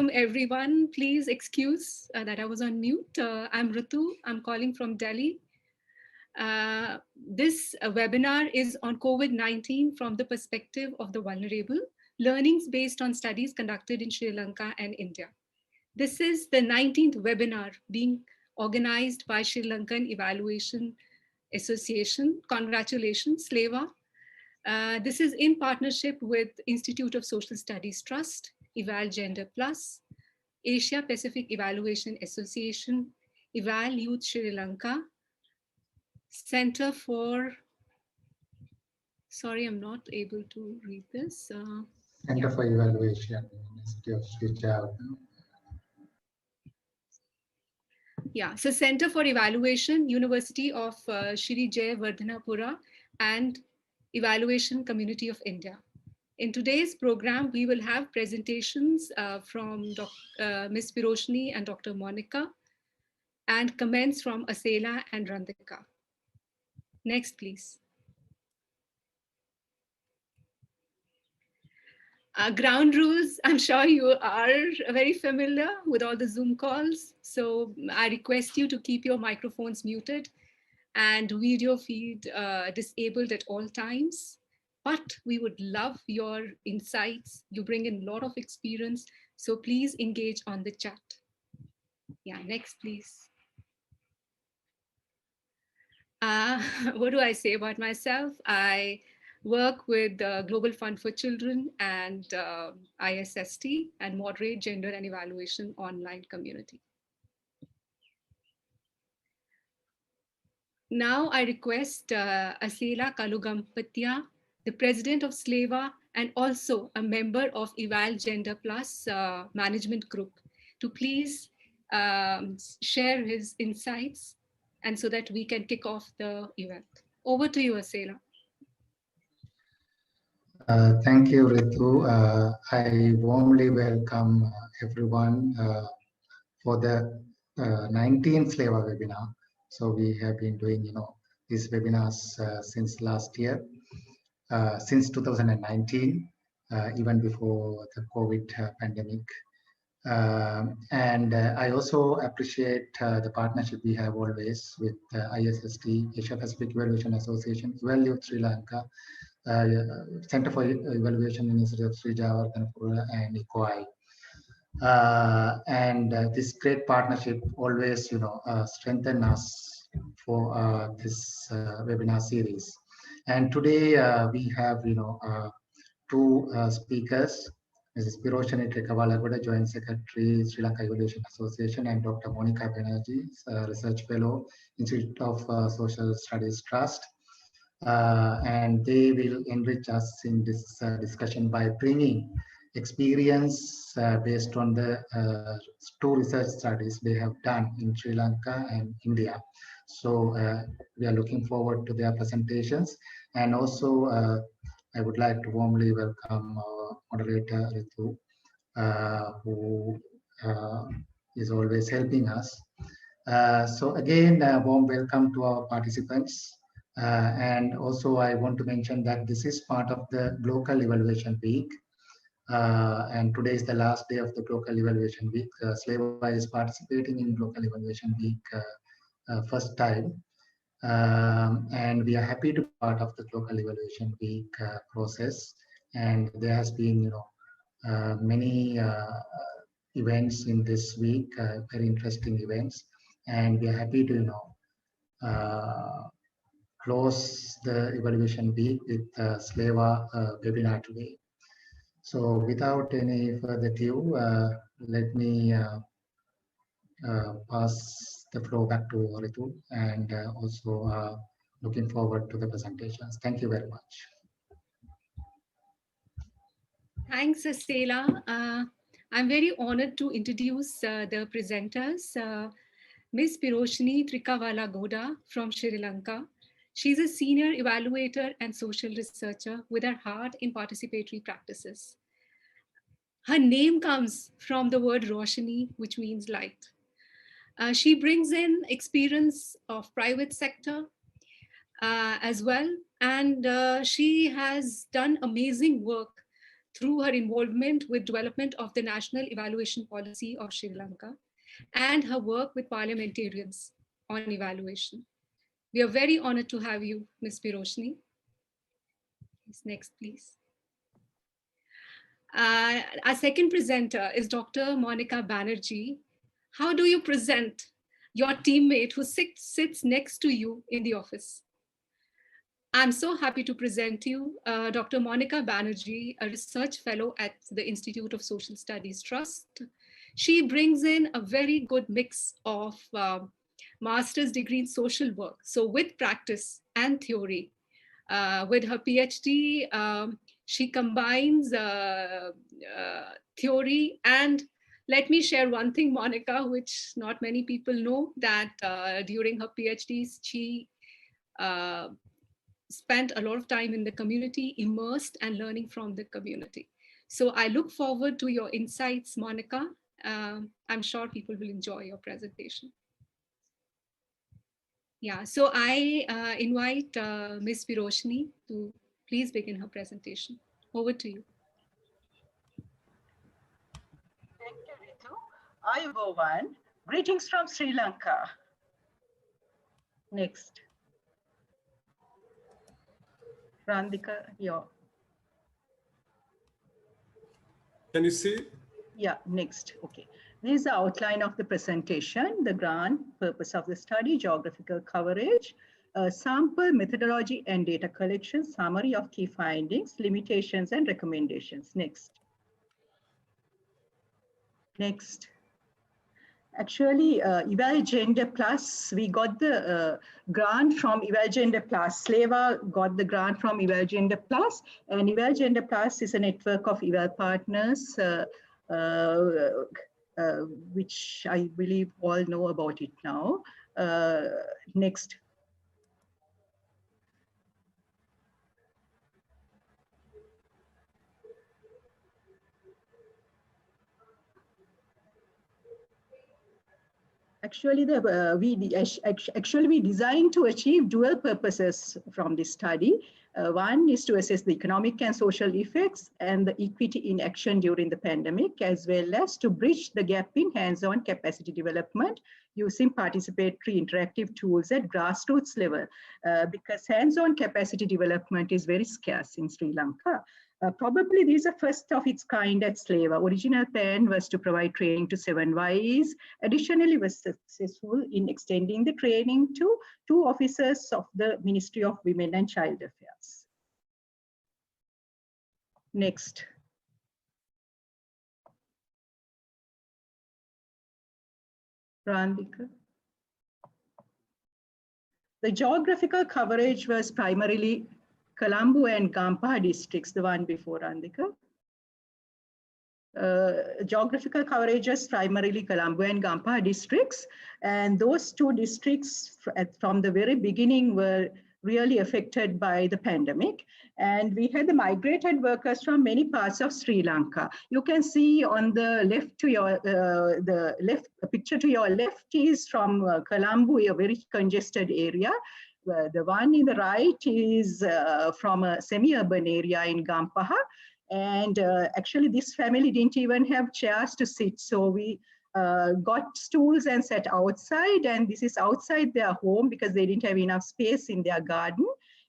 welcome everyone. Please excuse that I was on mute. I'm Ritu. I'm calling from Delhi. This webinar is on COVID-19 from the perspective of the vulnerable, learnings based on studies conducted in Sri Lanka and India. This is the 19th webinar being organized by Sri Lankan Evaluation Association. Congratulations, SLEVA. This is in partnership with Institute of Social Studies Trust, Eval Gender Plus, Asia Pacific Evaluation Association, Eval Youth Sri Lanka, Center for, sorry, I'm not able to read this. Center for Evaluation, University of Srinagar. Yeah, so Center for Evaluation, University of Shri Jaya Vardhanapura, and Evaluation Community of India. In today's program, we will have presentations from Ms. Piroshni and Dr. Monica, and comments from Asela and Randika. Next, please. Ground rules, I'm sure you are very familiar with all the Zoom calls. So I request you to keep your microphones muted and video feed disabled at all times. But we would love your insights. You bring in a lot of experience. So please engage on the chat. Yeah, next, please. What do I say about myself? I work with the Global Fund for Children and ISST and moderate gender and evaluation online community. Now I request Asela Kalugampatya, the president of SLEVA and also a member of Eval Gender Plus management group, to please share his insights and so that we can kick off the event. Over to you, Asela. Thank you, Ritu. I warmly welcome everyone for the 19th SLEVA webinar. So we have been doing, these webinars since last year, since 2019, even before the COVID pandemic. And I also appreciate the partnership we have always with ISST, Asia Pacific Evaluation Association, Eval Youth Sri Lanka, Center for Evaluation, University of Srinagar, and ECOI. And this great partnership always, strengthen us for this webinar series. And today we have, two speakers, Mrs. Piroshni Trikawalagoda, Joint Secretary, Sri Lanka Evaluation Association, and Dr. Monica Banerjee, Research Fellow, Institute of Social Studies Trust. And they will enrich us in this discussion by bringing experience based on the two research studies they have done in Sri Lanka and India. So we are looking forward to their presentations. And also, I would like to warmly welcome our moderator, Ritu, who is always helping us. So again, warm welcome to our participants. And also I want to mention that this is part of the Global Evaluation Week. And today is the last day of the Global Evaluation Week. SLEVA is participating in Global Evaluation Week first time. And we are happy to be part of the Global Evaluation Week process. And there has been, many events in this week, very interesting events. And we are happy to, close the evaluation week with SLEVA webinar today. So without any further ado, let me pass the floor back to Ritu, and also looking forward to the presentations. Thank you very much. Thanks, Asela. I'm very honored to introduce the presenters. Ms. Piroshni Trikawalagoda from Sri Lanka. She's a senior evaluator and social researcher with her heart in participatory practices. Her name comes from the word Roshni, which means light. She brings in experience of private sector as well. And she has done amazing work through her involvement with development of the national evaluation policy of Sri Lanka and her work with parliamentarians on evaluation. We are very honored to have you, Ms. Piroshni. Next, please. Our second presenter is Dr. Monica Banerjee. How do you present your teammate who sits next to you in the office? I'm so happy to present you Dr. Monica Banerjee, a research fellow at the Institute of Social Studies Trust. She brings in a very good mix of master's degree in social work, so with practice and theory. With her PhD, she combines theory and let me share one thing, Monica, which not many people know, that during her PhDs, she spent a lot of time in the community, immersed and learning from the community. So I look forward to your insights, Monica. I'm sure people will enjoy your presentation. Yeah, so I invite Ms. Piroshni to please begin her presentation. Over to you. Thank you, Ritu. Ayubowan. Greetings from Sri Lanka. Next. Randika, yeah. Can you see? Yeah, next. Okay. This is the outline of the presentation, the grant, purpose of the study, geographical coverage, sample, methodology and data collection, summary of key findings, limitations and recommendations. Next. Next. Actually, EvalGender Plus, we got the grant from EvalGender Plus. Sleva got the grant from EvalGender Plus, and EvalGender Plus is a network of Eval partners, which I believe all know about it now. Next. Actually, we designed to achieve dual purposes from this study. One is to assess the economic and social effects and the equity in action during the pandemic, as well as to bridge the gap in hands-on capacity development using participatory interactive tools at grassroots level, because hands-on capacity development is very scarce in Sri Lanka. Probably this is the first of its kind at Sleva. Original plan was to provide training to 7 YEs. Additionally, was successful in extending the training to 2 officers of the Ministry of Women and Child Affairs. Next. Randika. The geographical coverage was primarily Colombo and Gampaha districts, the one before Randika. Geographical coverage is primarily Colombo and Gampaha districts. And those 2 districts from the very beginning were really affected by the pandemic. And we had the migrated workers from many parts of Sri Lanka. You can see on the left to your, the picture to your left is from Colombo, a very congested area. The one in the right is from a semi-urban area in Gampaha. And actually this family didn't even have chairs to sit. So we got stools and sat outside, and this is outside their home because they didn't have enough space in their garden.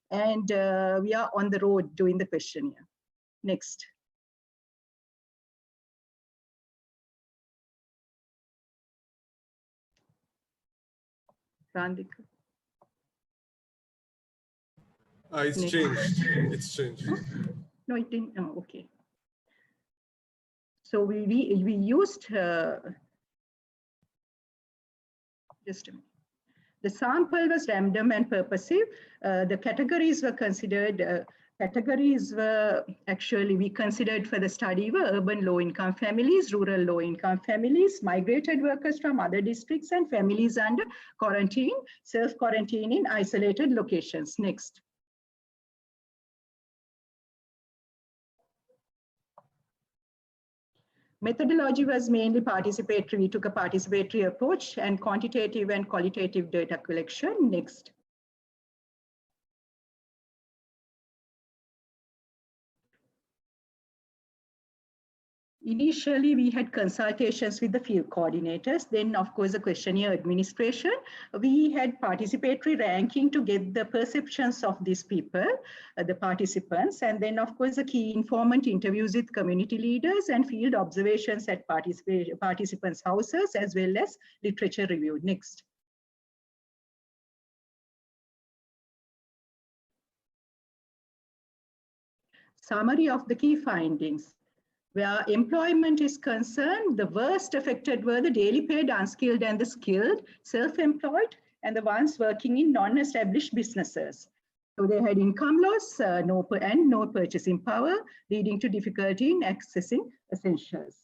And we are on the road doing the questionnaire. Next. Randika. It's Next. changed. It's changed. No, it didn't. Oh, okay. So we used just a minute. The sample was random and purposive. The categories were considered. Categories were actually we considered for the study were urban low-income families, rural low-income families, migrated workers from other districts, and families under quarantine, self-quarantine in isolated locations. Next. Methodology was mainly participatory. We took a participatory approach and quantitative and qualitative data collection. Next. Initially, we had consultations with the field coordinators. Then, of course, the questionnaire administration. We had participatory ranking to get the perceptions of these people, the participants. And then, of course, the key informant interviews with community leaders and field observations at participants' houses, as well as literature review. Next. Summary of the key findings. Where employment is concerned, the worst affected were the daily paid, unskilled, and the skilled, self-employed, and the ones working in non-established businesses. So they had income loss and no purchasing power, leading to difficulty in accessing essentials.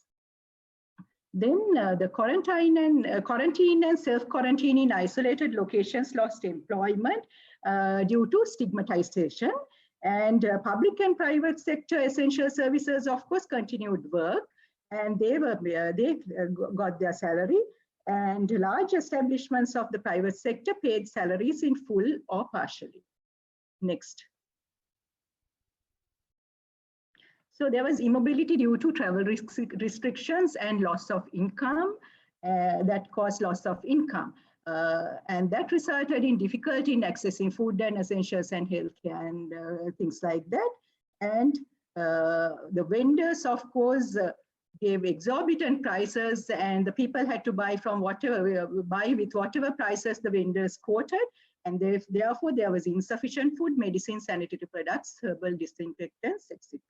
Then the quarantine and self-quarantine in isolated locations lost employment due to stigmatization. And public and private sector essential services, of course, continued work, and they got their salary. And large establishments of the private sector paid salaries in full or partially. Next. So there was immobility due to travel restrictions and loss of income that caused loss of income. And that resulted in difficulty in accessing food and essentials and healthcare and things like that. And the vendors, of course, gave exorbitant prices, and the people had to buy with whatever prices the vendors quoted. And therefore, there was insufficient food, medicine, sanitary products, herbal disinfectants, etc.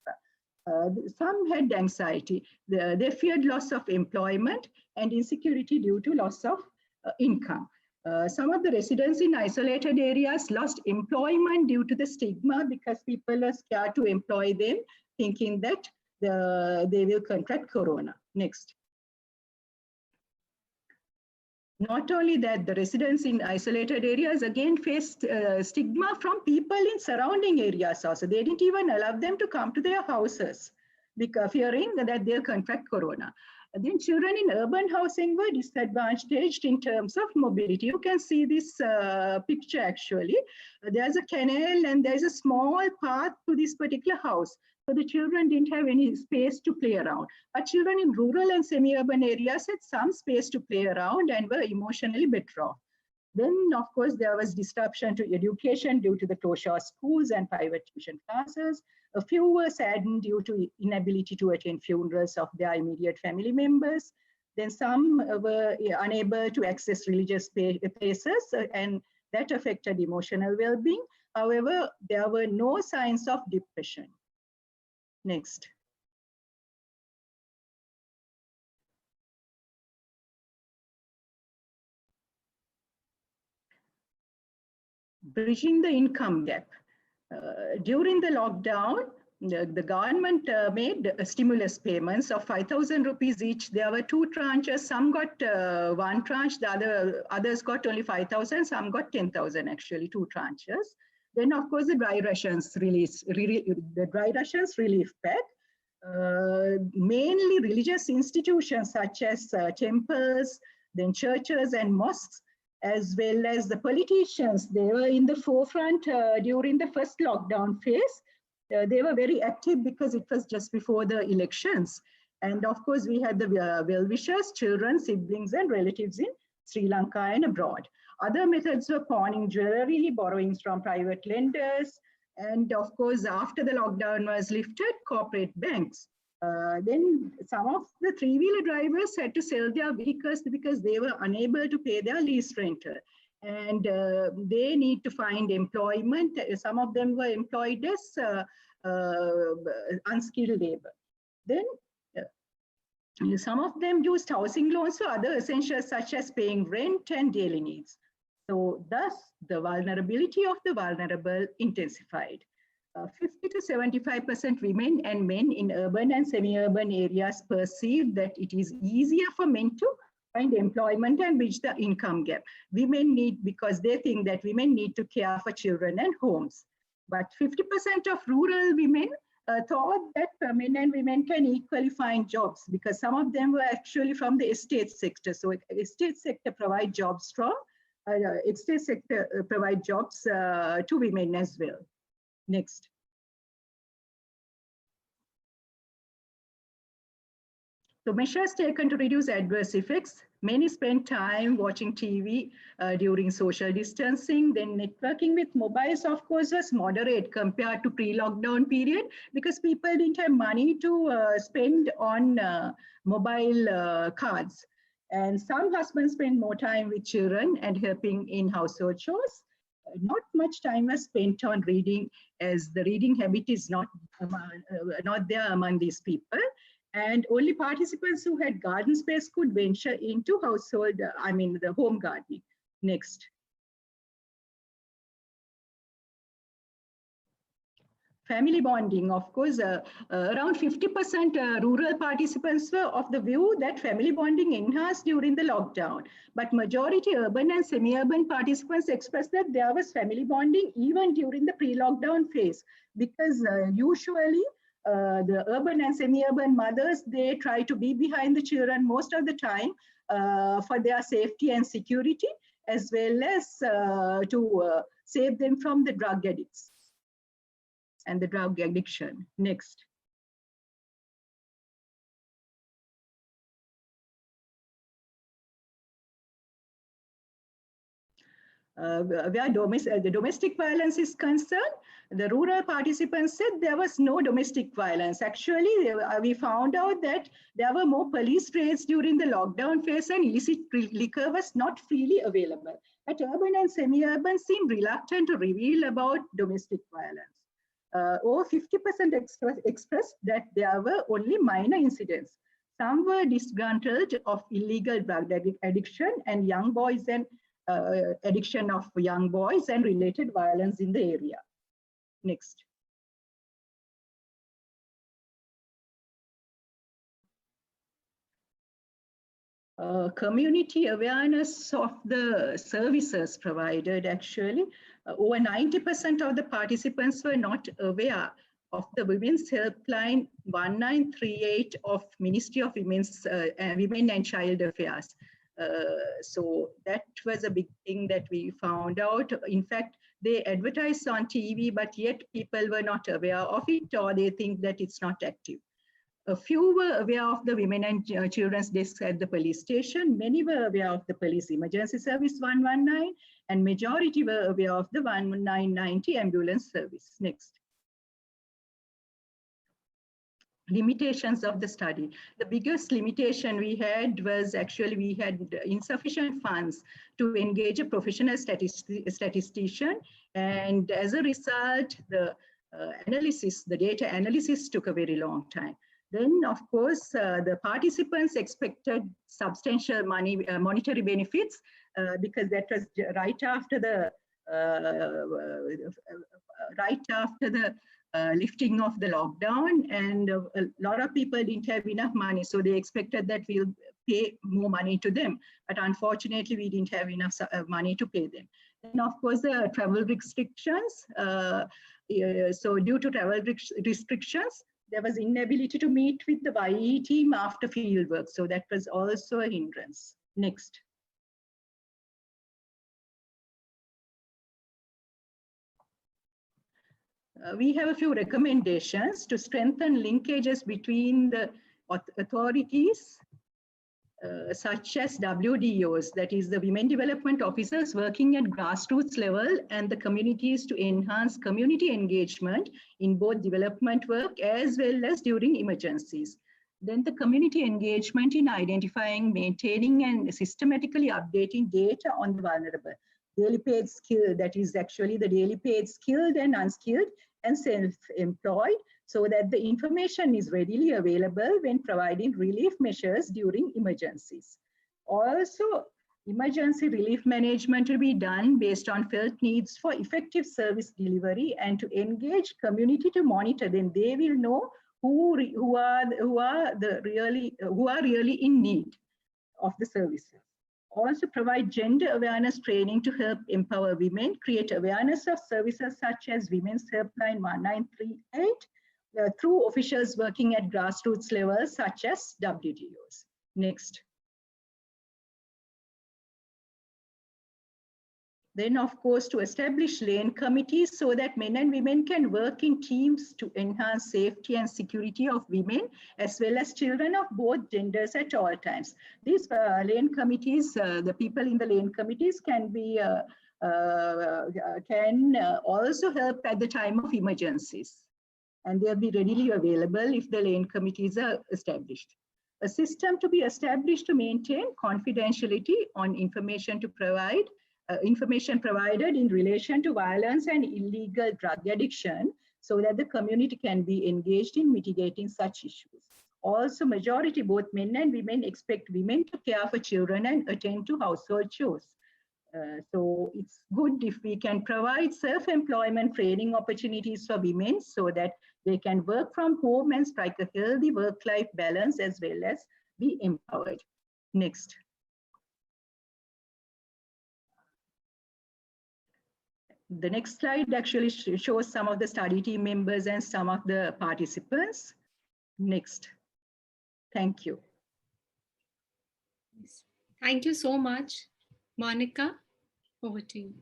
Some had anxiety. They feared loss of employment and insecurity due to loss of income. Some of the residents in isolated areas lost employment due to the stigma because people are scared to employ them, thinking that they will contract corona. Next. Not only that, the residents in isolated areas again faced stigma from people in surrounding areas also. They didn't even allow them to come to their houses because fearing that they'll contract corona. And then children in urban housing were disadvantaged in terms of mobility. You can see this picture actually. There's a canal and there's a small path to this particular house. So the children didn't have any space to play around. But children in rural and semi-urban areas had some space to play around and were emotionally better off. Then, of course, there was disruption to education due to the closure of schools and private tuition classes. A few were saddened due to inability to attend funerals of their immediate family members. Then some were unable to access religious places, and that affected emotional well-being. However, there were no signs of depression. Next. Bridging the income gap. During the lockdown, the government made stimulus payments of 5,000 rupees each. There were two tranches. Some got one tranche, the others got only 5,000, some got 10,000 actually, two tranches. Then, of course, the dry rations relief pack. Mainly religious institutions such as temples, then churches and mosques, as well as the politicians. They were in the forefront during the first lockdown phase. They were very active because it was just before the elections. And of course, we had the well-wishers, children, siblings, and relatives in Sri Lanka and abroad. Other methods were pawning jewelry, borrowings from private lenders, and of course, after the lockdown was lifted, corporate banks. Then some of the three-wheeler drivers had to sell their vehicles because they were unable to pay their lease rental. And they need to find employment. Some of them were employed as unskilled labor. Then some of them used housing loans for other essentials such as paying rent and daily needs. So thus, the vulnerability of the vulnerable intensified. 50 to 75% women and men in urban and semi-urban areas perceive that it is easier for men to find employment and bridge the income gap. Women need, because they think that women need to care for children and homes. But 50% of rural women thought that men and women can equally find jobs because some of them were actually from the estate sector. So estate sector provide jobs from, estate sector provide jobs to women as well. Next. So measures taken to reduce adverse effects. Many spend time watching TV during social distancing. Then networking with mobiles, of course, was moderate compared to pre-lockdown period because people didn't have money to spend on mobile cards. And some husbands spend more time with children and helping in household chores. Not much time was spent on reading, as the reading habit is not there among these people. And only participants who had garden space could venture into the home gardening. Next. Family bonding, of course, around 50% rural participants were of the view that family bonding enhanced during the lockdown. But majority urban and semi-urban participants expressed that there was family bonding even during the pre-lockdown phase, because usually the urban and semi-urban mothers, they try to be behind the children most of the time for their safety and security, as well as to save them from the drug addicts and the drug addiction. Next. Where the domestic violence is concerned, the rural participants said there was no domestic violence. Actually, we found out that there were more police raids during the lockdown phase and illicit liquor was not freely available. But urban and semi-urban seemed reluctant to reveal about domestic violence. Over 50% expressed that there were only minor incidents. Some were disgruntled of illegal drug addiction and young boys and addiction of young boys and related violence in the area. Next. Community awareness of the services provided, actually. Over 90% of the participants were not aware of the Women's Helpline 1938 of Ministry of Women and Child Affairs. So that was a big thing that we found out. In fact, they advertised on TV, but yet people were not aware of it, or they think that it's not active. A few were aware of the women and children's desks at the police station. Many were aware of the police emergency service 119, and majority were aware of the 1990 ambulance service. Next. Limitations of the study. The biggest limitation we had was actually we had insufficient funds to engage a professional statistician. And as a result, the data analysis took a very long time. Then, of course, the participants expected substantial monetary benefits because that was right after the lifting of the lockdown, and a lot of people didn't have enough money, so they expected that we'll pay more money to them. But unfortunately, we didn't have enough money to pay them. And of course, the travel restrictions. So due to travel restrictions, there was inability to meet with the YE team after field work. So that was also a hindrance. Next. We have a few recommendations to strengthen linkages between the authorities, such as WDOs, that is the Women Development Officers working at grassroots level, and the communities to enhance community engagement in both development work as well as during emergencies. Then the community engagement in identifying, maintaining, and systematically updating data on the vulnerable. Daily paid skill, that is actually the daily paid skilled and unskilled and self-employed, so that the information is readily available when providing relief measures during emergencies. Also, emergency relief management will be done based on felt needs for effective service delivery and to engage community to monitor them. They will know who are really in need of the services. Also provide gender awareness training to help empower women, create awareness of services such as Women's Helpline 1938 through officials working at grassroots levels such as WDOs. Next. Then, of course, to establish lane committees so that men and women can work in teams to enhance safety and security of women as well as children of both genders at all times. These lane committees, the people in the lane committees can also help at the time of emergencies, and they'll be readily available if the lane committees are established. A system to be established to maintain confidentiality on information provided in relation to violence and illegal drug addiction so that the community can be engaged in mitigating such issues. Also, majority, both men and women, expect women to care for children and attend to household chores. So it's good if we can provide self-employment training opportunities for women so that they can work from home and strike a healthy work-life balance as well as be empowered. Next. The next slide actually shows some of the study team members and some of the participants. Next. Thank you. Thank you so much. Monica, over to you.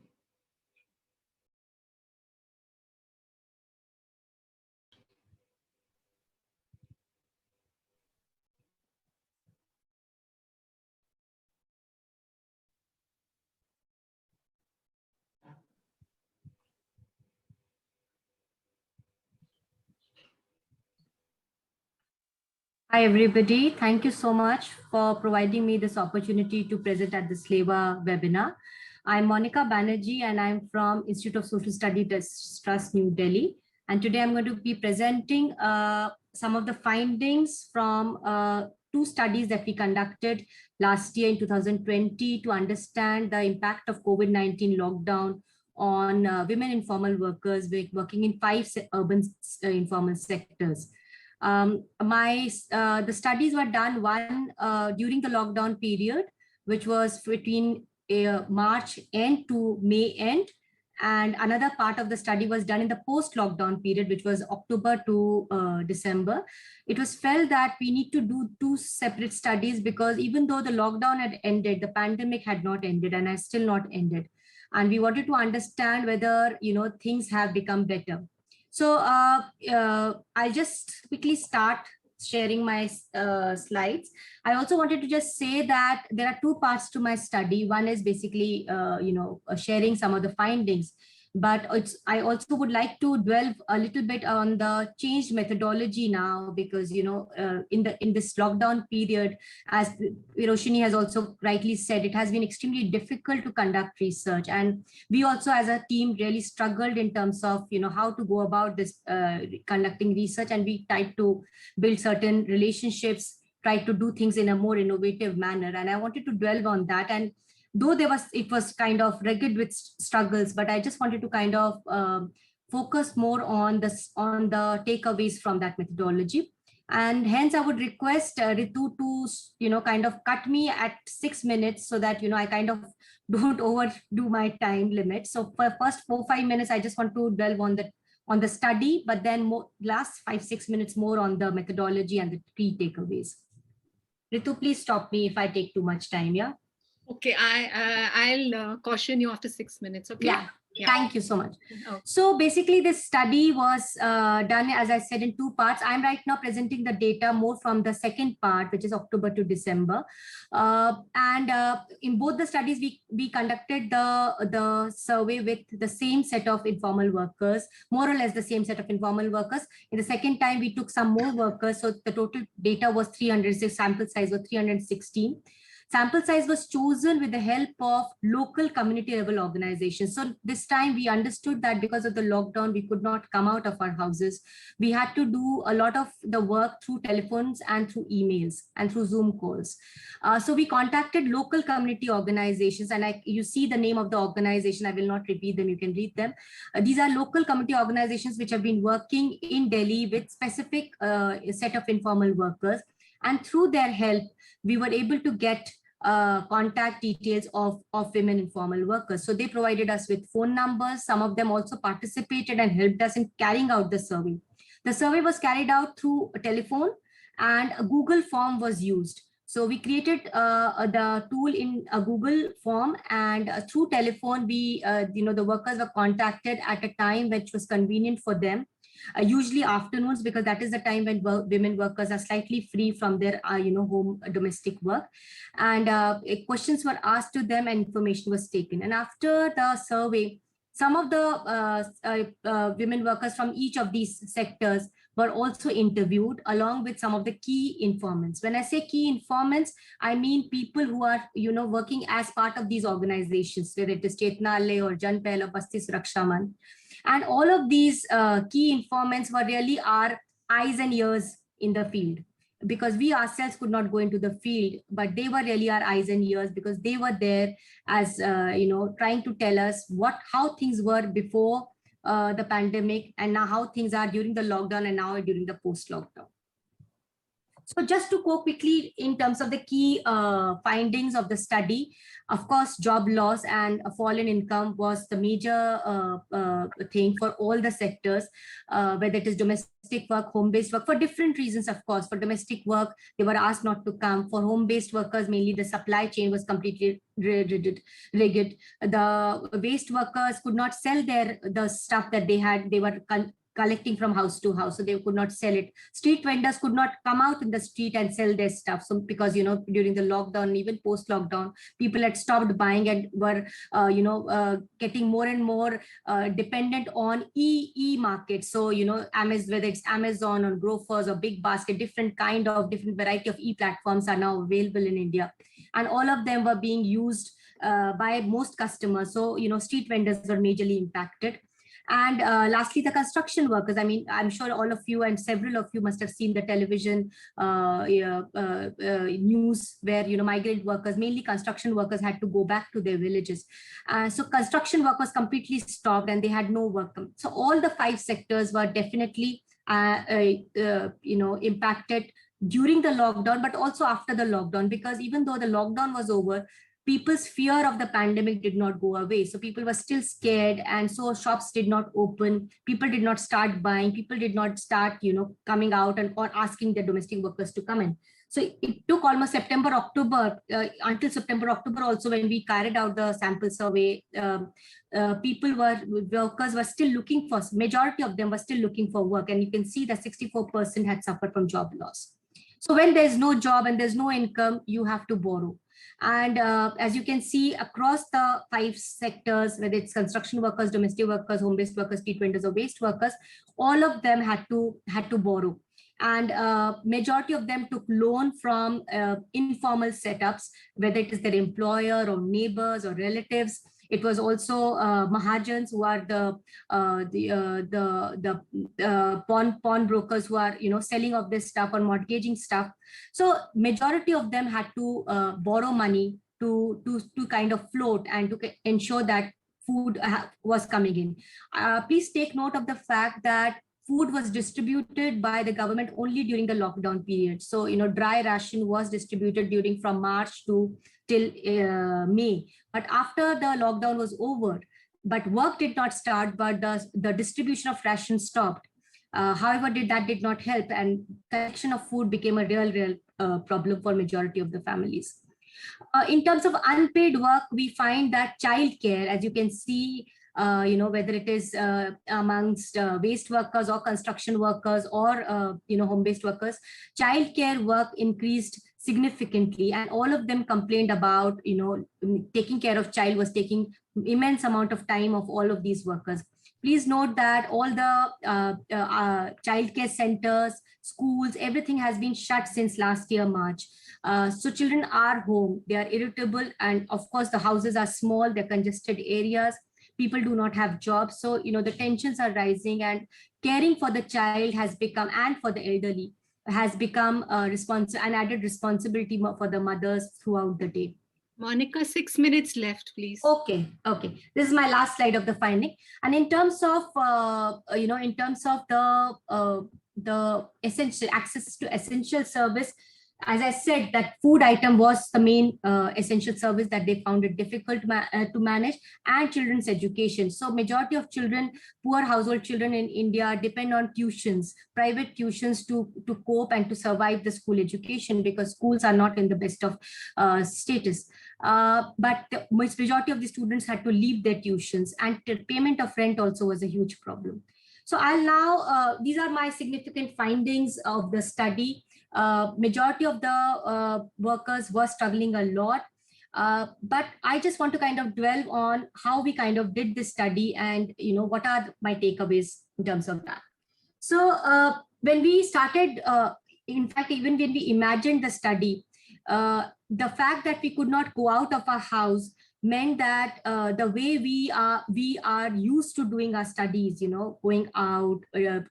Hi, everybody. Thank you so much for providing me this opportunity to present at the SLEVA webinar. I'm Monica Banerjee, and I'm from Institute of Social Studies Trust, New Delhi. And today I'm going to be presenting some of the findings from 2 studies that we conducted last year in 2020 to understand the impact of COVID-19 lockdown on women informal workers working in 5 urban informal sectors. The studies were done, one during the lockdown period, which was between March end to May end, and another part of the study was done in the post-lockdown period, which was October to December. It was felt that we need to do 2 separate studies because even though the lockdown had ended, the pandemic had not ended and has still not ended, and we wanted to understand whether things have become better. So I'll just quickly start sharing my slides. I also wanted to just say that there are 2 parts to my study. One is basically, sharing some of the findings, but I also would like to delve a little bit on the changed methodology now, because, in this lockdown period, as Shini has also rightly said, it has been extremely difficult to conduct research. And we also as a team really struggled in terms of, how to go about this conducting research, and we tried to build certain relationships, try to do things in a more innovative manner. And I wanted to dwell on that. And though it was kind of rugged with struggles, but I just wanted to kind of focus more on the takeaways from that methodology. And hence I would request Ritu to, kind of cut me at 6 minutes so that, I kind of don't overdo my time limit. So for first 4-5 minutes, I just want to delve on the study, but then last 5-6 minutes more on the methodology and the key takeaways. Ritu, please stop me if I take too much time, yeah? Okay, I'll caution you after 6 minutes, okay? Yeah. Thank you so much. Okay. So basically this study was done, as I said, in 2 parts. I'm right now presenting the data more from the second part, which is October to December. In both the studies, we conducted the survey with the same set of informal workers, more or less the same set of informal workers. In the second time, we took some more workers. So the total data was 306, sample size was 316. Sample size was chosen with the help of local community level organizations. So this time we understood that because of the lockdown, we could not come out of our houses. We had to do a lot of the work through telephones and through emails and through Zoom calls. So we contacted local community organizations, and you see the name of the organization. I will not repeat them, you can read them. These are local community organizations which have been working in Delhi with specific set of informal workers. And through their help, we were able to get contact details of women informal workers. So they provided us with phone numbers. Some of them also participated and helped us in carrying out the survey. The survey was carried out through a telephone, and a Google form was used. So we created the tool in a Google form, and through telephone, we, the workers were contacted at a time which was convenient for them. Usually afternoons, because that is the time when women workers are slightly free from their, home domestic work. And questions were asked to them and information was taken. And after the survey, some of the women workers from each of these sectors were also interviewed along with some of the key informants. When I say key informants, I mean people who are, working as part of these organizations, whether it is Chetnalaya or Jan Pehl or Basti Suraksha Manch. And all of these key informants were really our eyes and ears in the field, because we ourselves could not go into the field, but they were really our eyes and ears, because they were there as, trying to tell us how things were before the pandemic, and now how things are during the lockdown and now during the post-lockdown. So just to go quickly in terms of the key findings of the study, of course, job loss and a fall in income was the major thing for all the sectors, whether it is domestic work, home-based work, for different reasons, of course. For domestic work, they were asked not to come. For home-based workers, mainly the supply chain was completely rigid. The waste workers could not sell the stuff that they had. They were collecting from house to house, so they could not sell it. Street vendors could not come out in the street and sell their stuff. So because, during the lockdown, even post-lockdown, people had stopped buying and were, getting more and more dependent on e-markets. So, whether it's Amazon or Grofers or Big Basket, different variety of e-platforms are now available in India. And all of them were being used by most customers. So, street vendors were majorly impacted. And lastly, the construction workers. I mean, I'm sure all of you and several of you must have seen the television news where, migrant workers, mainly construction workers, had to go back to their villages. So construction work was completely stopped and they had no work. So all the 5 sectors were definitely, impacted during the lockdown, but also after the lockdown, because even though the lockdown was over, people's fear of the pandemic did not go away. So people were still scared. And so shops did not open. People did not start buying. People did not start, coming out or asking their domestic workers to come in. So it took almost September, October, until September, October also, when we carried out the sample survey, workers were still looking for, majority of them were still looking for work. And you can see that 64% had suffered from job loss. So when there's no job and there's no income, you have to borrow. And as you can see across the 5 sectors, whether it's construction workers, domestic workers, home-based workers, street vendors, or waste workers, all of them had to borrow. And majority of them took loan from informal setups, whether it is their employer or neighbors or relatives. It was also Mahajans, who are the pawn brokers who are selling of this stuff or mortgaging stuff. So majority of them had to borrow money to kind of float and to ensure that food was coming in. Please take note of the fact that food was distributed by the government only during the lockdown period. So, dry ration was distributed from March till May. But after the lockdown was over, but work did not start, but the distribution of ration stopped. However, that did not help, and collection of food became a real problem for majority of the families. In terms of unpaid work, we find that childcare, as you can see, whether it is amongst waste workers or construction workers or, home-based workers, childcare work increased significantly. And all of them complained about, taking care of child was taking immense amount of time of all of these workers. Please note that all the childcare centers, schools, everything has been shut since last year, March. So children are home, they are irritable. And of course, the houses are small, they're congested areas. People do not have jobs. So, the tensions are rising, and caring for the child has become, and for the elderly, has become an added responsibility for the mothers throughout the day. Monica, 6 minutes left, please. Okay. This is my last slide of the finding. And in terms of, the essential access to essential service, as I said, that food item was the main essential service that they found it difficult to manage, and children's education. So majority of children, poor household children in India, depend on tuitions, private tuitions to cope and to survive the school education, because schools are not in the best of status. But the majority of the students had to leave their tuitions, and the payment of rent also was a huge problem. So I'll now, these are my significant findings of the study. Majority of the workers were struggling a lot. But I just want to kind of dwell on how we kind of did this study, and what are my takeaways in terms of that. So when we started, in fact, even when we imagined the study, the fact that we could not go out of our house meant that the way we are used to doing our studies, going out,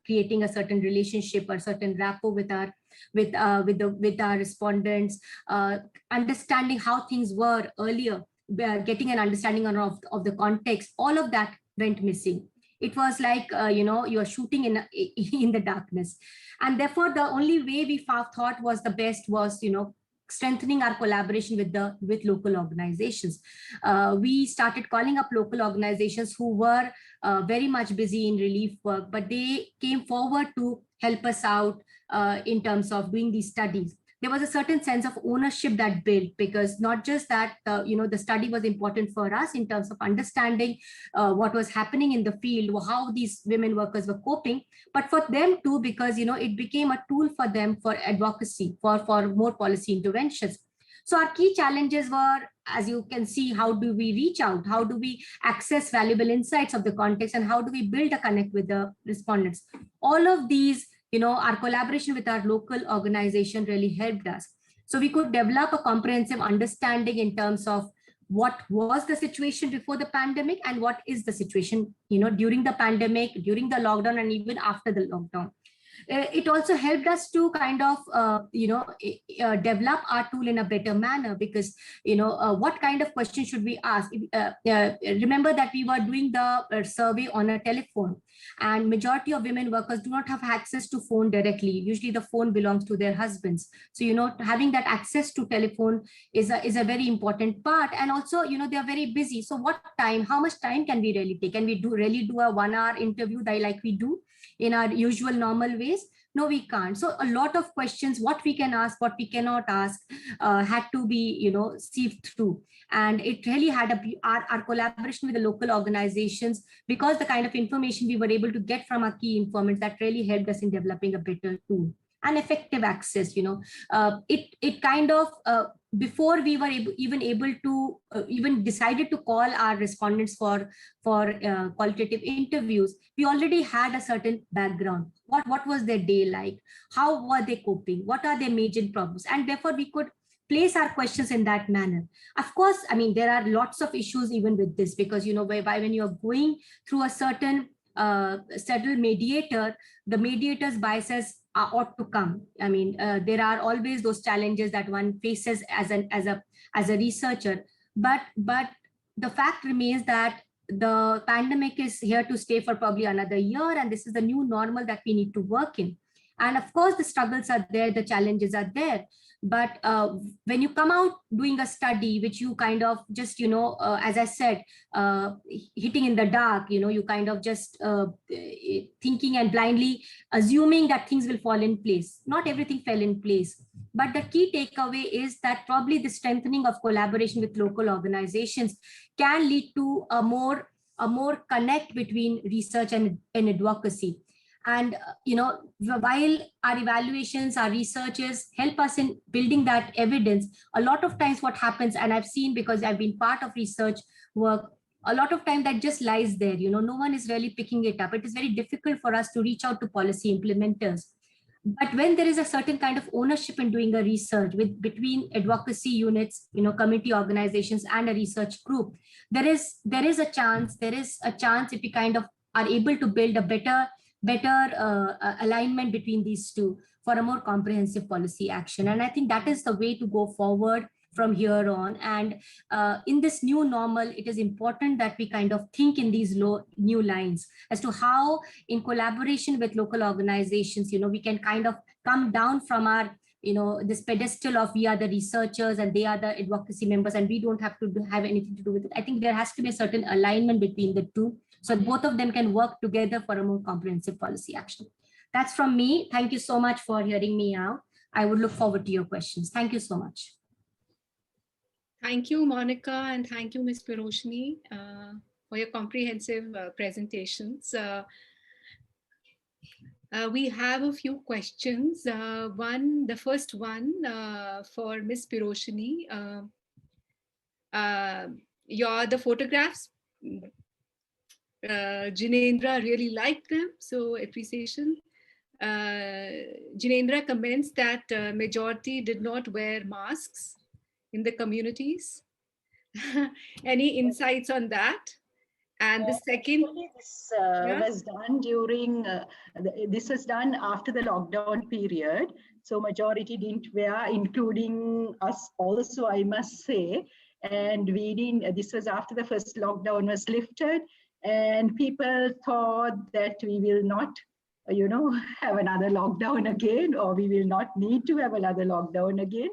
creating a certain relationship or certain rapport with our respondents, understanding how things were earlier, getting an understanding of the context, all of that went missing. It was like you are shooting in the darkness, and therefore the only way we thought was the best was strengthening our collaboration with local organizations. We started calling up local organizations who were very much busy in relief work, but they came forward to help us out in terms of doing these studies. There was a certain sense of ownership that built, because not just that the study was important for us in terms of understanding what was happening in the field, how these women workers were coping, but for them too, because it became a tool for them for advocacy, for more policy interventions. So our key challenges were, as you can see, how do we reach out, how do we access valuable insights of the context, and how do we build a connect with the respondents. All of these, our collaboration with our local organization really helped us. So we could develop a comprehensive understanding in terms of what was the situation before the pandemic and what is the situation, during the pandemic, during the lockdown, and even after the lockdown. It also helped us to kind of, develop our tool in a better manner, because, what kind of questions should we ask? Remember that we were doing the survey on a telephone, and majority of women workers do not have access to phone directly. Usually the phone belongs to their husbands. So, having that access to telephone is a very important part. And also, they are very busy. So how much time can we really take? Can we really do a 1-hour interview like we do in our usual normal ways? No, we can't. So a lot of questions, what we can ask, what we cannot ask, had to be, sieved through. And it really had our collaboration with the local organizations, because the kind of information we were able to get from our key informants, that really helped us in developing a better tool and effective access. It kind of, before we were able to even decided to call our respondents for qualitative interviews, we already had a certain background. What was their day like? How were they coping? What are their major problems? And therefore we could place our questions in that manner. Of course, I mean, there are lots of issues even with this, because when you're going through a certain mediator, the mediator's biases ought to come. I mean, there are always those challenges that one faces as a researcher, but the fact remains that the pandemic is here to stay for probably another year, and this is the new normal that we need to work in. And of course, the struggles are there, the challenges are there. But when you come out doing a study, which you kind of just, as I said, hitting in the dark, you kind of just thinking and blindly assuming that things will fall in place. Not everything fell in place. But the key takeaway is that probably the strengthening of collaboration with local organizations can lead to a more connect between research and advocacy. And while our evaluations, our researches help us in building that evidence, a lot of times what happens, and I've seen, because I've been part of research work, a lot of time that just lies there. No one is really picking it up. It is very difficult for us to reach out to policy implementers. But when there is a certain kind of ownership in doing a research between advocacy units, community organizations, and a research group, there is a chance if we kind of are able to build a better alignment between these two for a more comprehensive policy action. And I think that is the way to go forward from here on. And in this new normal, it is important that we kind of think in these new lines as to how, in collaboration with local organizations, we can kind of come down from our this pedestal of we are the researchers and they are the advocacy members and we don't have to have anything to do with it. I think there has to be a certain alignment between the two, so both of them can work together for a more comprehensive policy action. That's from me. Thank you so much for hearing me out. I would look forward to your questions. Thank you so much. Thank you, Monica, and thank you, Ms. Piroshni, for your comprehensive presentations. We have a few questions. The first one for Ms. Piroshni. The photographs, Jinendra really liked them, so appreciation. Jinendra comments that majority did not wear masks in the communities. Any insights on that? And the second, this was done during, this was done after the lockdown period. So majority didn't wear, including us also, I must say. And we didn't, this was after the first lockdown was lifted, and people thought that we will not, have another lockdown again, or we will not need to have another lockdown again.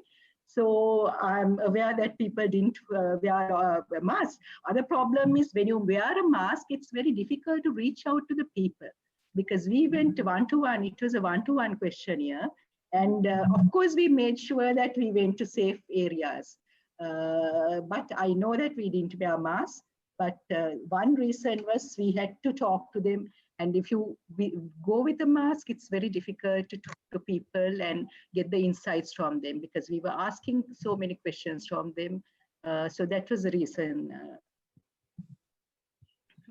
So I'm aware that people didn't wear a mask. Other problem is when you wear a mask, it's very difficult to reach out to the people, because we went one-to-one, it was a one-to-one questionnaire. And of course, we made sure that we went to safe areas. But I know that we didn't wear masks. But one reason was we had to talk to them. And if you go with a mask, it's very difficult to talk to people and get the insights from them, because we were asking so many questions from them. So that was the reason.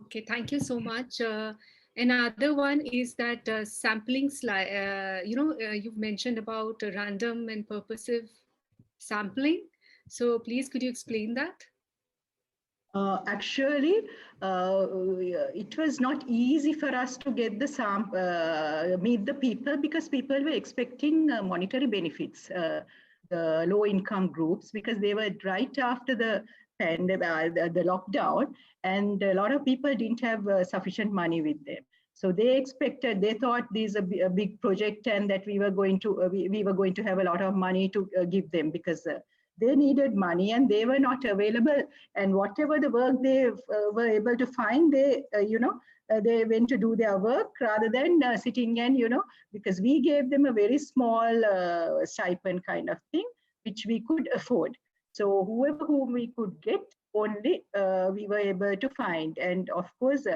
Okay, thank you so much. Another one is that sampling slide, you've mentioned about random and purposive sampling. So please, could you explain that? Actually, it was not easy for us to get the meet the people, because people were expecting monetary benefits, the low-income groups, because they were right after the pandemic, the lockdown, and a lot of people didn't have sufficient money with them. So they thought this is a big project, and that we were going to have a lot of money to give them, because they needed money and they were not available. And whatever the work they were able to find, they went to do their work rather than sitting and, because we gave them a very small stipend kind of thing, which we could afford. So whom we could get, only we were able to find. And of course,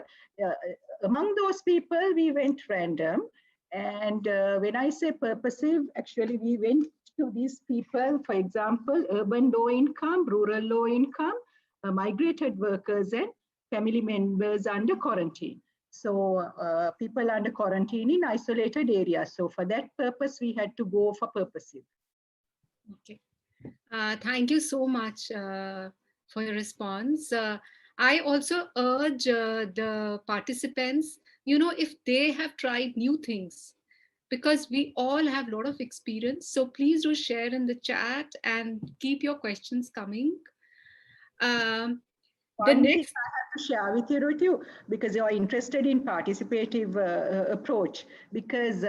among those people, we went random. And when I say purposive, actually we went to these people, for example, urban low income, rural low income, migrated workers and family members under quarantine. So people under quarantine in isolated areas. So for that purpose, we had to go for purposive. Okay. Thank you so much for your response. I also urge the participants, if they have tried new things, because we all have a lot of experience. So please do share in the chat and keep your questions coming. The next I have to share with you, because you're interested in participative approach, because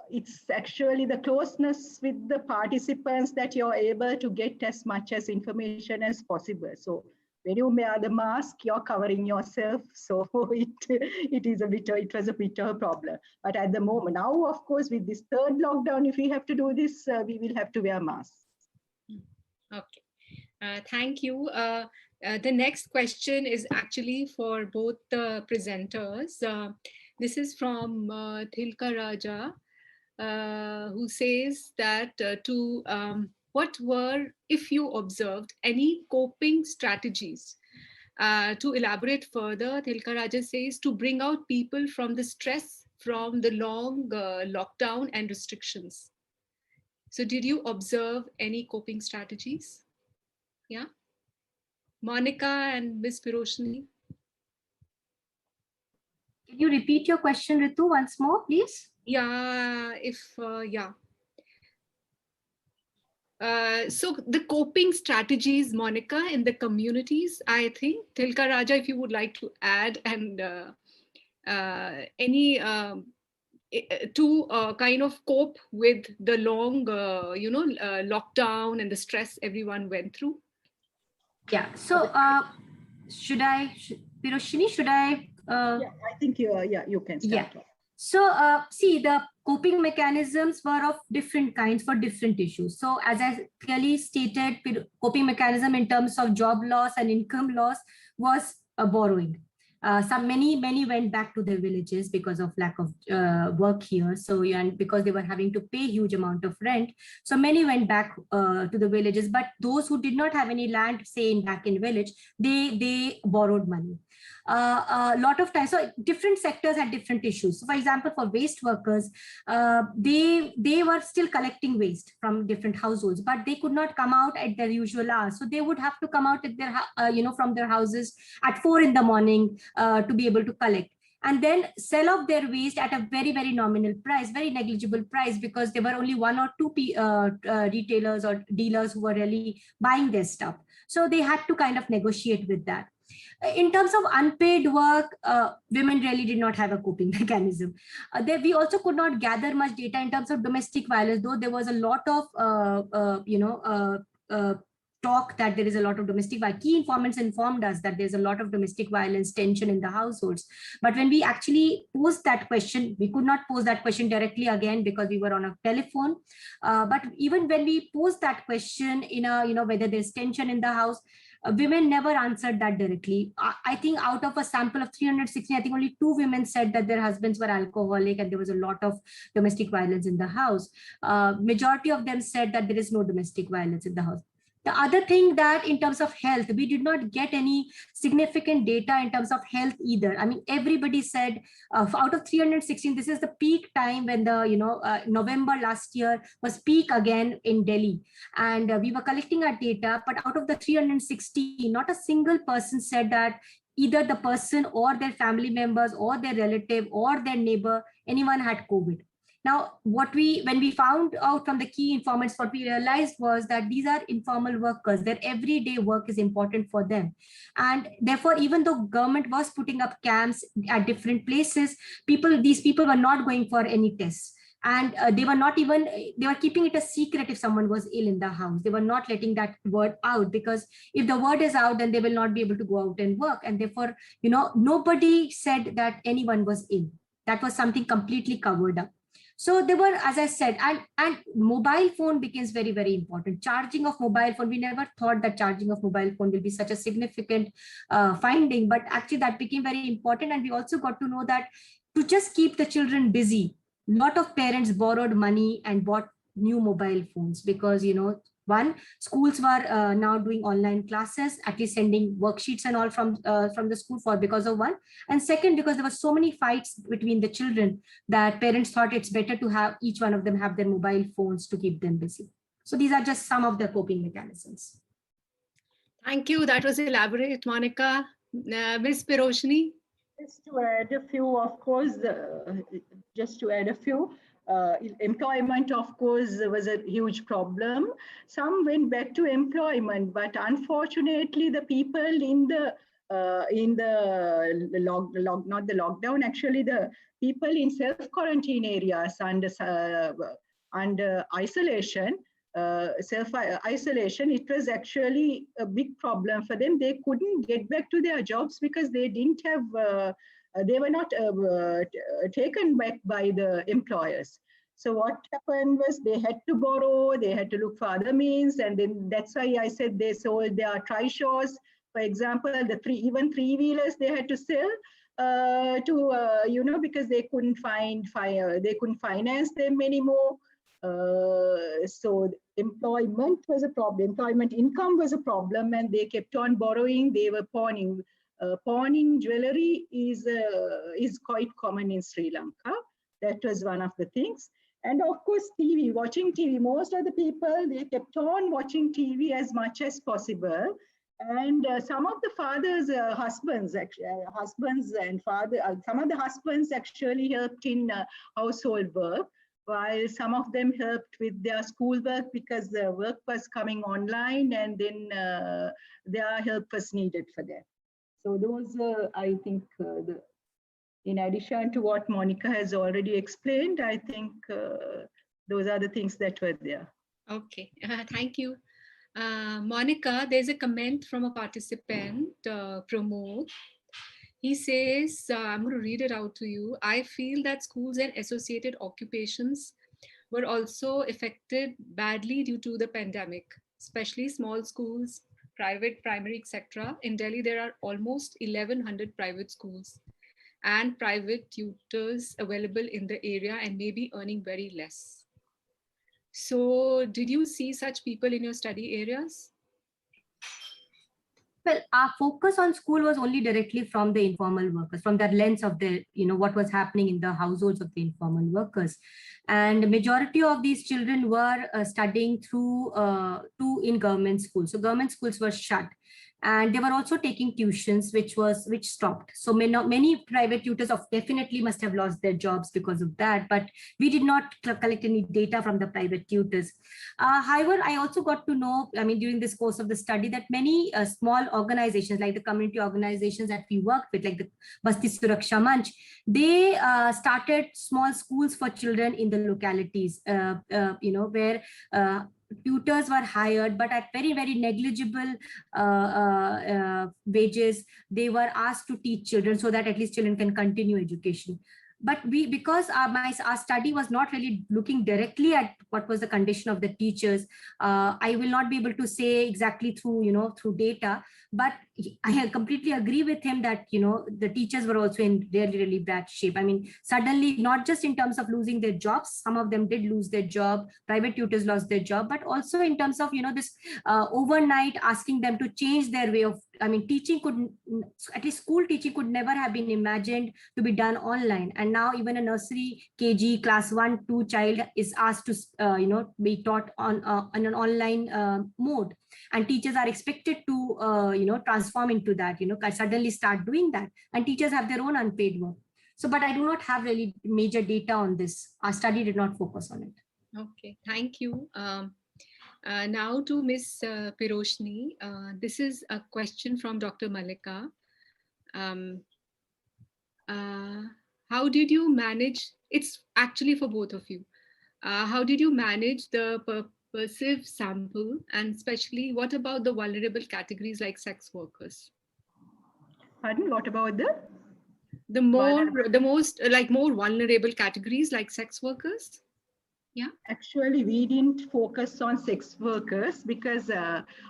it's actually the closeness with the participants that you're able to get as much as information as possible. So when you wear the mask, you're covering yourself. So it was a bit of a problem. But at the moment, now, of course, with this third lockdown, if we have to do this, we will have to wear masks. Okay, thank you. The next question is actually for both the presenters. This is from Thilka Raja, who says that what were, if you observed, any coping strategies? To elaborate further, Thilka Raja says to bring out people from the stress from the long lockdown and restrictions. So did you observe any coping strategies? Yeah. Monica and Ms. Piroshni. Can you repeat your question, Ritu, once more, please? Yeah, so the coping strategies, Monica, in the communities, I think, Thilka Raja, if you would like to add, and any to kind of cope with the long, lockdown and the stress everyone went through? Yeah. So Piroshini, should I? Yeah, I think you can start. Yeah. So see, the coping mechanisms were of different kinds for different issues. So as I clearly stated, coping mechanism in terms of job loss and income loss was borrowing. Many went back to their villages because of lack of work here. So and because they were having to pay huge amount of rent, so many went back to the villages. But those who did not have any land, say back in village, they borrowed money. A lot of times, so different sectors had different issues. So for example, for waste workers, they were still collecting waste from different households, but they could not come out at their usual hours. So they would have to come out at their from their houses at 4 in the morning to be able to collect, and then sell off their waste at a very, very nominal price, very negligible price, because there were only one or two retailers or dealers who were really buying their stuff. So they had to kind of negotiate with that. In terms of unpaid work, women really did not have a coping mechanism. We also could not gather much data in terms of domestic violence, though there was a lot of talk that there is a lot of domestic violence. Key informants informed us that there's a lot of domestic violence, tension in the households. But when we actually posed that question, we could not pose that question directly again because we were on a telephone. But even when we posed that question in whether there's tension in the house, women never answered that directly. I think out of a sample of 316, I think only 2 women said that their husbands were alcoholic and there was a lot of domestic violence in the house. Majority of them said that there is no domestic violence in the house. The other thing that in terms of health, we did not get any significant data in terms of health either. I mean, everybody said out of 316, this is the peak time when the, November last year was peak again in Delhi. And we were collecting our data, but out of the 360, not a single person said that either the person or their family members or their relative or their neighbor, anyone had COVID. Now, when we found out from the key informants, what we realized was that these are informal workers. Their everyday work is important for them. And therefore, even though government was putting up camps at different places, these people were not going for any tests. And they were keeping it a secret if someone was ill in the house. They were not letting that word out, because if the word is out, then they will not be able to go out and work. And therefore, nobody said that anyone was ill. That was something completely covered up. So there were, as I said, and mobile phone becomes very, very important. Charging of mobile phone, we never thought that charging of mobile phone will be such a significant finding, but actually that became very important. And we also got to know that to just keep the children busy, a lot of parents borrowed money and bought new mobile phones because, one, schools were now doing online classes, at least sending worksheets and all from the school because of one. And second, because there were so many fights between the children that parents thought it's better to have each one of them have their mobile phones to keep them busy. So these are just some of the coping mechanisms. Thank you. That was elaborate, Monica. Ms. Piroshini? Just to add a few, of course, employment, of course, was a huge problem. Some went back to employment, but unfortunately, the people not the lockdown, actually, the people in self-quarantine areas under isolation, self-isolation, it was actually a big problem for them. They couldn't get back to their jobs because they didn't have, they were not taken back by the employers. So what happened was they had to borrow, they had to look for other means, and then that's why I said they sold their trishaws. For example, even three-wheelers they had to sell because they couldn't finance them anymore. So employment was a problem. Employment income was a problem, and they kept on borrowing. They were pawning. Pawning jewelry is quite common in Sri Lanka. That was one of the things. And of course, TV, watching TV. Most of the people, they kept on watching TV as much as possible. And some of the fathers, husbands and fathers, some of the husbands actually helped in household work, while some of them helped with their schoolwork because the work was coming online, and then their help was needed for that. So those, I think, in addition to what Monica has already explained, I think those are the things that were there. Okay, thank you. Monica, there's a comment from a participant, Pramod. He says, I'm going to read it out to you. I feel that schools and associated occupations were also affected badly due to the pandemic, especially small schools, private, primary, etc. In Delhi, there are almost 1,100 private schools and private tutors available in the area and maybe earning very less. So did you see such people in your study areas? Well, our focus on school was only directly from the informal workers, from that lens of the, what was happening in the households of the informal workers. And the majority of these children were studying through in government schools. So government schools were shut. And they were also taking tuitions, which stopped. So many private tutors definitely must have lost their jobs because of that. But we did not collect any data from the private tutors. However, I also got to know, during this course of the study, that many small organizations, like the community organizations that we work with, like the Basti Suraksha Manch, they started small schools for children in the localities, where tutors were hired, but at very, very negligible wages. They were asked to teach children so that at least children can continue education. But because our study was not really looking directly at what was the condition of the teachers, I will not be able to say exactly through data. But I completely agree with him that the teachers were also in really, really bad shape. Suddenly, not just in terms of losing their jobs, some of them did lose their job, private tutors lost their job, but also in terms of this overnight asking them to change their way of teaching. At least school teaching could never have been imagined to be done online. And now even a nursery, KG, class 1, 2 child is asked to be taught on an online mode, and teachers are expected to transform into that, suddenly start doing that, and teachers have their own unpaid work. So, but I do not have really major data on this. Our study did not focus on it. Okay, thank you. Now to Ms. Piroshni. This is a question from Dr. Malika. How did you manage, it's actually for both of you, how did you manage the purposive sample, and especially what about the vulnerable categories like sex workers? Pardon, what about the most more vulnerable categories like sex workers? Yeah. Actually, we didn't focus on sex workers because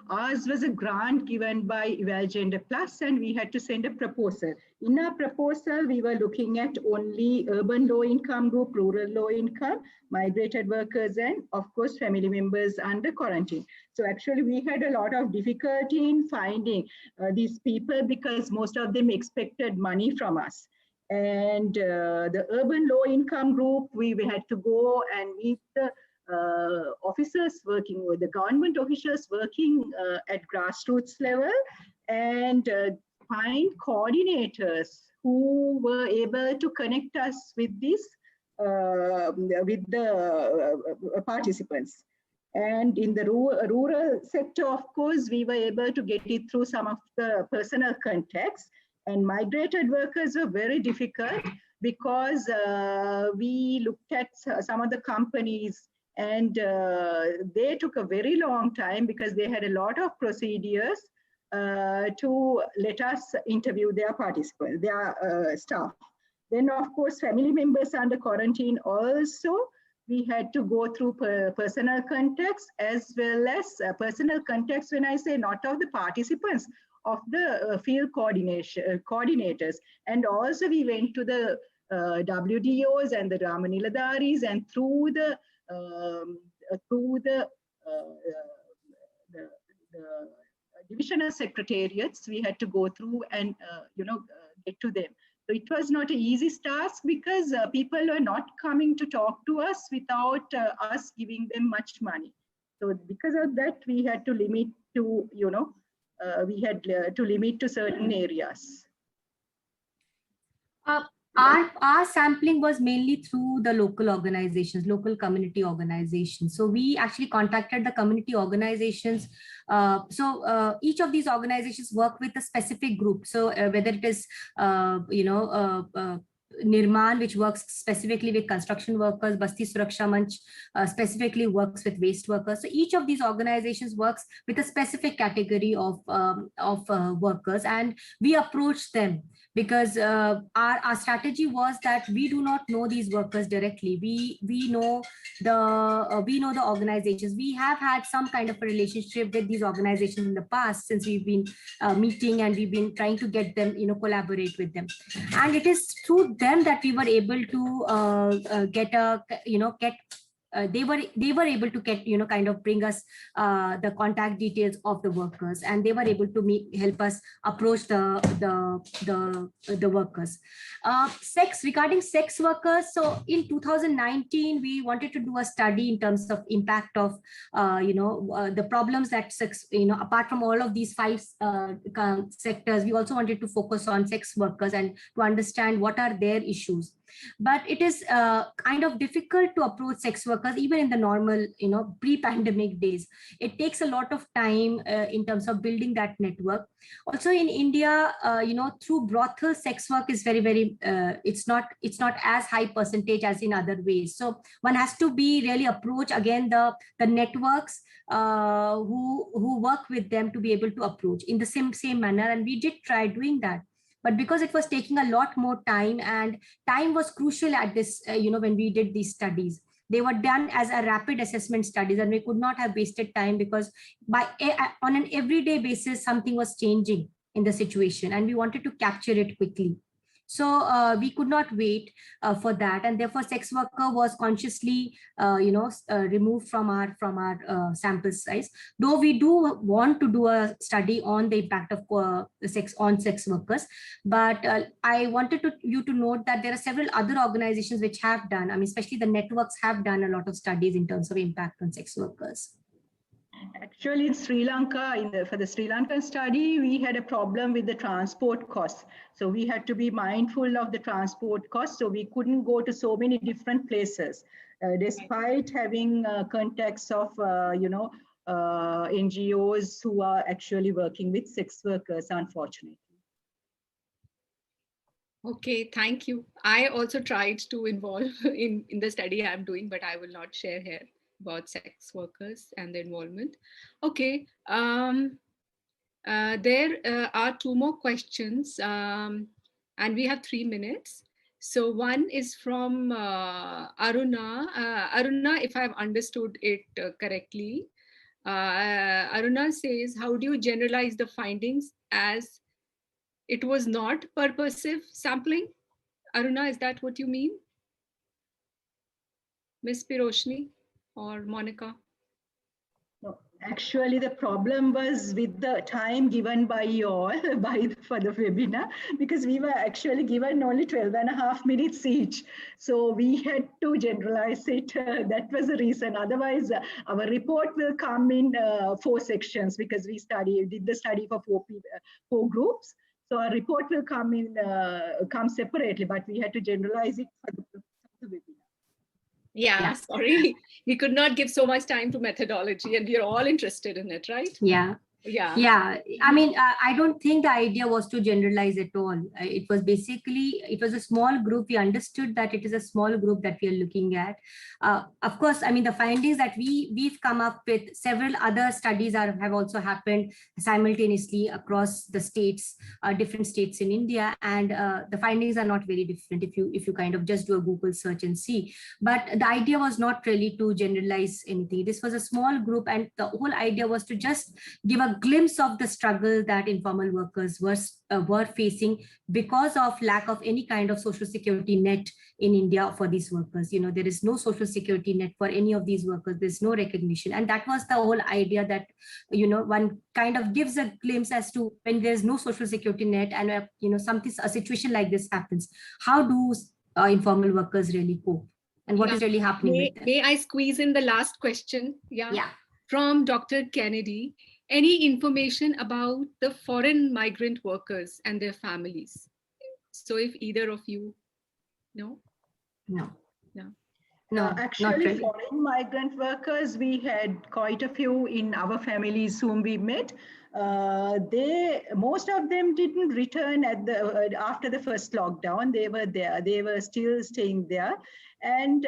ours was a grant given by EvalGender Plus, and we had to send a proposal. In our proposal, we were looking at only urban low-income group, rural low-income, migrated workers, and of course, family members under quarantine. So actually, we had a lot of difficulty in finding these people because most of them expected money from us. And the urban low-income group, we had to go and meet the officers working with the government officials working at grassroots level, and find coordinators who were able to connect us with this, with the participants. And in the rural sector, of course, we were able to get it through some of the personal contacts. And migrated workers were very difficult because we looked at some of the companies, and they took a very long time because they had a lot of procedures to let us interview their participants, their staff. Then, of course, family members under quarantine also, we had to go through personal contacts as well as personal contacts, when I say not of the participants, of the field coordinators. And also we went to the WDOs and the Ramaniladharis, and through the divisional secretariats, we had to go through and get to them. So it was not an easy task because people were not coming to talk to us without us giving them much money. So because of that, we had to limit to, to limit to certain areas. Our sampling was mainly through the local organizations, local community organizations. So we actually contacted the community organizations. Each of these organizations work with a specific group. So whether it is, Nirman, which works specifically with construction workers. Basti Suraksha Manch specifically works with waste workers. So each of these organizations works with a specific category of workers, and we approach them because our strategy was that we do not know these workers directly. We know the organizations. We have had some kind of a relationship with these organizations in the past, since we've been meeting and we've been trying to get them, collaborate with them. And it is through them that we were able to get they were able to get, kind of bring us the contact details of the workers, and they were able to help us approach the workers. Regarding sex workers, so in 2019 we wanted to do a study in terms of impact of the problems that sex, apart from all of these 5 sectors, we also wanted to focus on sex workers and to understand what are their issues. But it is kind of difficult to approach sex workers even in the normal, pre-pandemic days. It takes a lot of time in terms of building that network. Also in India, through brothel, sex work is very, very, it's not as high percentage as in other ways. So one has to be really approach again the networks who work with them to be able to approach in the same manner. And we did try doing that. But because it was taking a lot more time, and time was crucial at this, when we did these studies, they were done as a rapid assessment studies, and we could not have wasted time, because on an everyday basis, something was changing in the situation and we wanted to capture it quickly. So we could not wait for that, and therefore sex worker was consciously, removed from our sample size. Though we do want to do a study on the impact of sex workers, but I wanted you to note that there are several other organizations which have done, especially the networks have done a lot of studies in terms of impact on sex workers. Actually, in Sri Lanka, for the Sri Lankan study, we had a problem with the transport costs. So we had to be mindful of the transport costs. So we couldn't go to so many different places, despite having contacts of, NGOs who are actually working with sex workers, unfortunately. Okay, thank you. I also tried to involve in the study I'm doing, but I will not share here about sex workers and their involvement. Okay, there are 2 more questions, and we have 3 minutes. So one is from Aruna. Aruna, if I've understood it correctly, Aruna says, how do you generalize the findings as it was not purposive sampling? Aruna, is that what you mean? Ms. Piroshni or Monica? No, actually, the problem was with the time given by you all for the webinar, because we were actually given only 12.5 minutes each. So we had to generalize it. That was the reason. Otherwise, our report will come in 4 sections, because we did the study for 4 groups. So our report will come separately, but we had to generalize it for the webinar. Yeah, sorry. We could not give so much time to methodology, and we are all interested in it, right? Yeah. Yeah. I don't think the idea was to generalize at all. It was a small group. We understood that it is a small group that we are looking at. Of course, the findings that we've come up with, several other studies have also happened simultaneously across the states, different states in India, and the findings are not very different if you kind of just do a Google search and see. But the idea was not really to generalize anything. This was a small group, and the whole idea was to just give a glimpse of the struggle that informal workers were facing because of lack of any kind of social security net in India for these workers. There is no social security net for any of these workers. There's no recognition. And that was the whole idea, that, one kind of gives a glimpse as to when there's no social security net and, a situation like this happens, how do informal workers really cope? And what is really happening with them? May I squeeze in the last question? Yeah. From Dr. Kennedy. Any information about the foreign migrant workers and their families? So if either of you know? No. Actually, really. Foreign migrant workers, we had quite a few in our families whom we met. most of them didn't return after the first lockdown. They were there. They were still staying there, and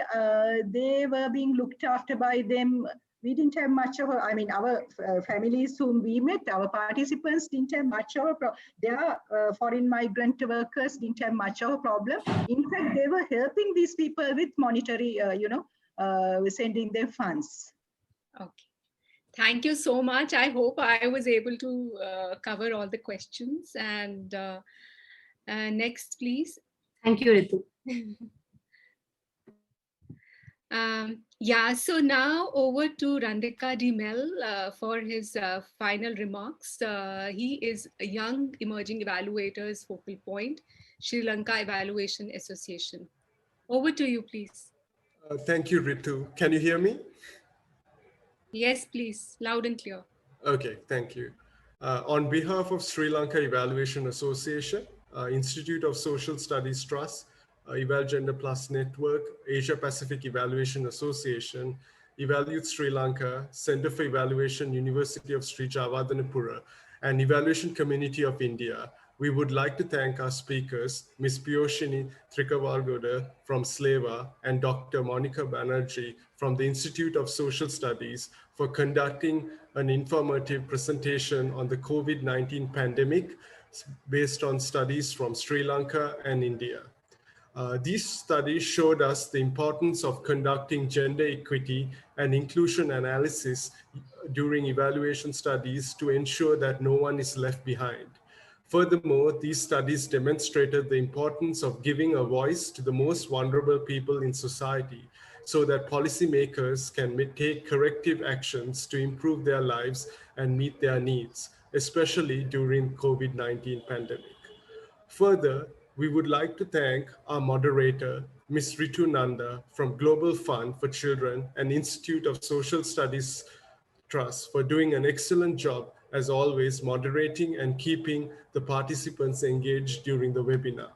they were being looked after by them. We didn't have much of our families whom we met, our participants didn't have much of their foreign migrant workers didn't have much of a problem. In fact, they were helping these people with monetary, sending them funds. Okay. Thank you so much. I hope I was able to cover all the questions. And next, please. Thank you, Ritu. Yeah, so now over to Randika Dimel for his final remarks. He is a Young Emerging Evaluators Focal Point, Sri Lanka Evaluation Association. Over to you, please. Thank you, Ritu. Can you hear me? Yes, please, loud and clear. Okay, thank you. On behalf of Sri Lanka Evaluation Association, Institute of Social Studies Trust, Eval Gender Plus Network, Asia Pacific Evaluation Association, Evaluate Sri Lanka, Center for Evaluation, University of Sri Javadanapura, and Evaluation Community of India, we would like to thank our speakers, Ms. Piyoshini Trikavargoda from SLEVA and Dr. Monica Banerjee from the Institute of Social Studies for conducting an informative presentation on the COVID-19 pandemic based on studies from Sri Lanka and India. These studies showed us the importance of conducting gender equity and inclusion analysis during evaluation studies to ensure that no one is left behind. Furthermore, these studies demonstrated the importance of giving a voice to the most vulnerable people in society so that policymakers can take corrective actions to improve their lives and meet their needs, especially during COVID-19 pandemic. Further, we would like to thank our moderator, Ms. Ritu Nanda from Global Fund for Children and Institute of Social Studies Trust for doing an excellent job, as always, moderating and keeping the participants engaged during the webinar.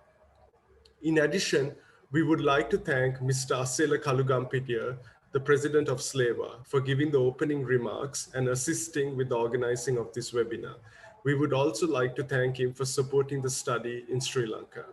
In addition, we would like to thank Mr. Asela Kalugampitiya, the president of SLEVA, for giving the opening remarks and assisting with the organizing of this webinar. We would also like to thank him for supporting the study in Sri Lanka.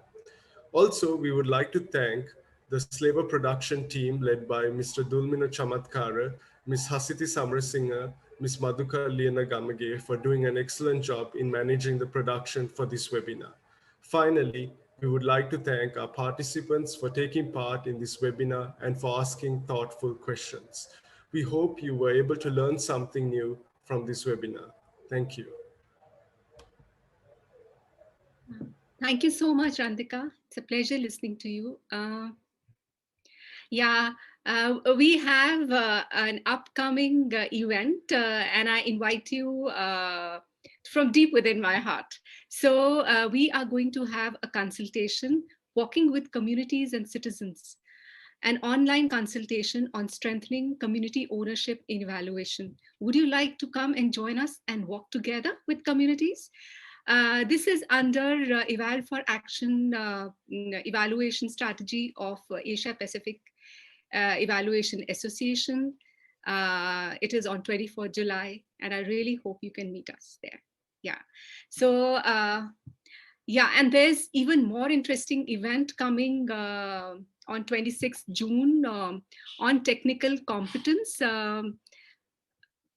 Also, we would like to thank the SLEVA production team led by Mr. Dulmina Chamatkara, Ms. Hasiti Samarasinha, Ms. Madhuka Liana Gamage for doing an excellent job in managing the production for this webinar. Finally, we would like to thank our participants for taking part in this webinar and for asking thoughtful questions. We hope you were able to learn something new from this webinar. Thank you. Thank you so much, Randika. It's a pleasure listening to you. We have an upcoming event and I invite you from deep within my heart. So we are going to have a consultation, Walking with Communities and Citizens, an online consultation on strengthening community ownership in evaluation. Would you like to come and join us and walk together with communities? This is under Eval for Action evaluation strategy of Asia Pacific Evaluation Association. It is on 24th July, and I really hope you can meet us there. Yeah. So and there's even more interesting event coming on 26th June on technical competence.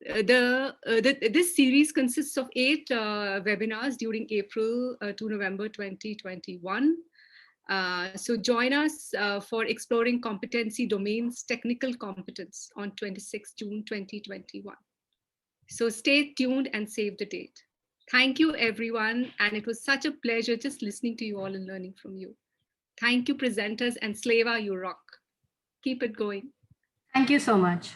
This series consists of 8 webinars during April to November 2021. So join us for exploring competency domains, technical competence on 26 June 2021. So stay tuned and save the date. Thank you, everyone. And it was such a pleasure just listening to you all and learning from you. Thank you, presenters, and SLEVA, you rock. Keep it going. Thank you so much.